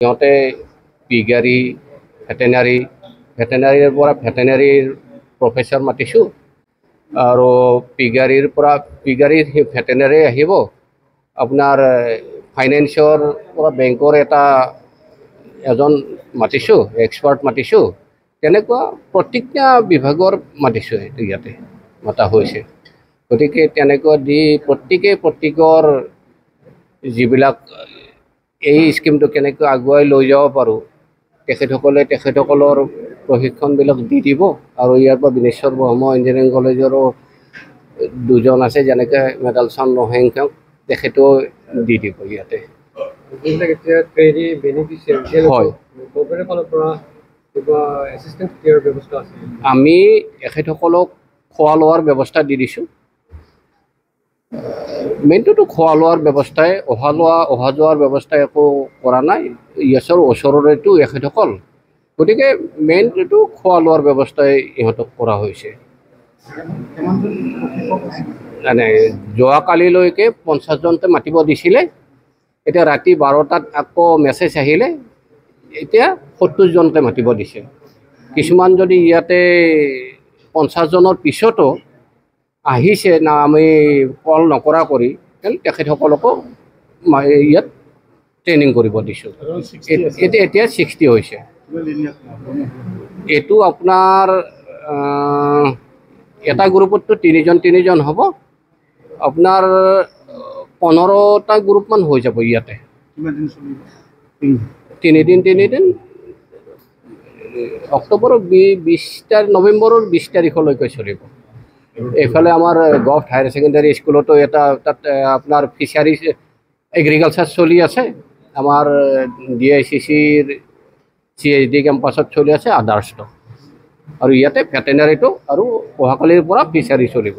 সিহঁতে পিগাৰী ভেটেনাৰীৰ পৰা ভেটেনাৰীৰ প্ৰফেচৰ মাতিছোঁ আৰু পিগাৰীৰ পৰা ভেটেনাৰী আহিব আপোনাৰ ফাইনেন্সৰ পৰা বেংকৰ এজন মাতিছোঁ এক্সপাৰ্ট মাতিছোঁ তেনেকুৱা প্ৰতিজ্ঞা বিভাগৰ মাতিছোঁ ইয়াতে মতা হৈছে গতিকে তেনেকুৱা দি প্ৰত্যেকৰ যিবিলাক এই স্কিমটো কেনেকৈ আগুৱাই লৈ যাব পাৰোঁ তেখেতসকলৰ প্ৰশিক্ষণবিলাক দি দিব আৰু ইয়াৰ পৰা বিনেশ্বৰ ব্ৰহ্ম ইঞ্জিনিয়াৰিং কলেজৰো দুজন আছে যেনেকৈ মেডালচন নহেংক তেখেতেও দি দিব ইয়াতে আমি এখেতসকলক খোৱা লোৱাৰ ব্যৱস্থা দি দিছোঁ মেইনটোতো খোৱা লোৱাৰ ব্যৱস্থাই অহা যোৱাৰ ব্যৱস্থা একো কৰা নাই ইয়াৰ ওচৰৰেতো এখেতসকল গতিকে মেইনটোতো খোৱা লোৱাৰ ব্যৱস্থাই ইহঁতক কৰা হৈছে মানে যোৱাকালিলৈকে 50জনতে মাতিব দিছিলে এতিয়া ৰাতি 12টাত আকৌ মেছেজ আহিলে এতিয়া 70জনতে মাতিব দিছে কিছুমান যদি ইয়াতে 50জনৰ পিছতো আহিছে না আমি কল নকৰা কৰি তেখেতসকলকো ইয়াত ট্ৰেইনিং কৰিব দিছোঁ এতিয়া 60 হৈছে এইটো আপোনাৰ এটা গ্ৰুপততো তিনিজন হ'ব আপোনাৰ 15টা গ্ৰুপমান হৈ যাব ইয়াতে 3 দিন অক্টোবৰৰ নৱেম্বৰৰ 20 তাৰিখলৈকে চলিব এইফালে আমাৰ গভট হায়াৰ ছেকেণ্ডাৰী স্কুলতো তাত আপোনাৰ ফিচাৰিজ এগ্ৰিকালচাৰ চলি আছে আমাৰ DICCৰ CHD কেম্পাছত চলি আছে আদাৰ্ছটো আৰু ইয়াতে ভেটেনাৰীটো আৰু অহাকালিৰ পৰা ফিচাৰি চলিব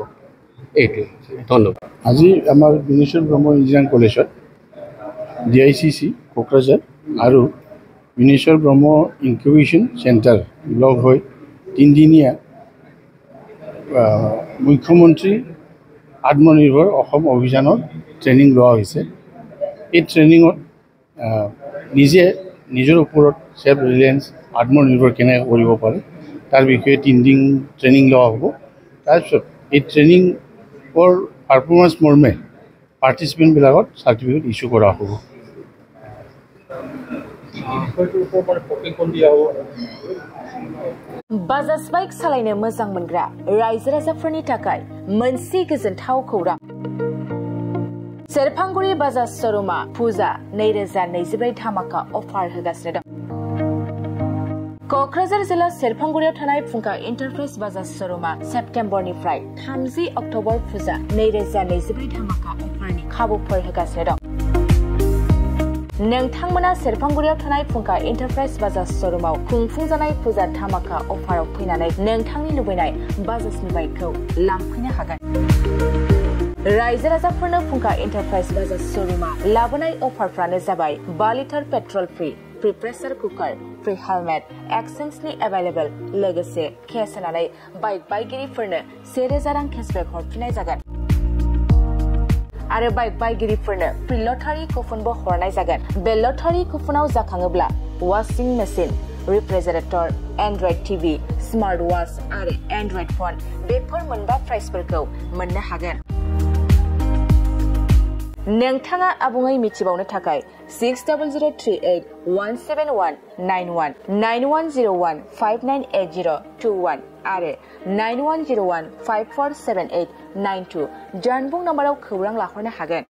এইটো ধন্যবাদ আজি আমাৰ বিনেশ্বৰ ব্ৰহ্ম ইঞ্জিনিয়াৰিং কলেজত DICC কোকৰাঝাৰ আৰু বিনেশ্বৰ ব্ৰহ্ম ইনকিউবেশ্যন চেণ্টাৰ লগ হৈ 3দিনীয়া মুখ্যমন্ত্ৰী আত্মনিৰ্ভৰ অসম অভিযানৰ ট্ৰেইনিং লোৱা হৈছে এই ট্ৰেইনিঙত নিজৰ ওপৰত সেল্ফ ৰিলায়েন্স আত্মনিৰ্ভৰ কেনেকৈ কৰিব পাৰে তাৰ বিষয়ে 3 দিন ট্ৰেইনিং লোৱা হ'ব তাৰপিছত এই ট্ৰেইনিঙৰ পাৰফৰ্মেঞ্চ মৰ্মে পাৰ্টিচিপেণ্টবিলাকত চাৰ্টিফিকেট ইছ্যু কৰা হ'ব बाजाज बाइक सालायनो मोजां मोनग्रा रायजो राजाफोरनि थाखाय मोनसे गोजोनथाव खौरां सेरफांगुरि बाजाज शोरूमा फुजा 2024 धामाका अफार होगासिनो दं क'क्राझार जिल्ला सेरफांगुरियाव थानाय फुंखा एन्टारप्राइज बाजाज शोरूमा सेप्टेम्बरनिफ्राय 30 अक्ट'बर फुजा 2024 धामाका अफारनि खाबुफोर होगासिनो दं नोंथांमोना सेरफांगुरियाव थानाय फुंखा एन्टारप्राइज बाजाज शोरूमाव खुंफुंजानाय फुजा धामाका अफाराव फैनानै नोंथांनि लुबैनाय बाजाजनि बाइकखौ लांफैनो हागोन रायजो राजाफोरनो फुंखा एन्टारप्राइज बाजाज शोरूमा लाबोनाय अफारफ्रानो जाबाय 5 litre petrol free pressure cooker free helmet एक्सचेन्जनि एभेलेबल लोगोसे केस होनानै बाइक बायगिरिफोरनो 1000 रां केसबेक हरफिननाय जागोन आरो बाइक बायगिरिफोरनो फ्रि लटारि कुपनबो हरनाय जागोन बे लटारि कुपनाव जाखाङोब्ला washing machine refrigerator android TV smart watch आरो एन्ड्रइड फन बेफोर मोनबा प्राइसफोरखौ मोननो हागोन नोंथाङा आबुङै मिथिबावनो थाखाय 6003817191 9101598021 आरो 9101547892 जानबुं नम्बराव खौरां लाहरनो हागोन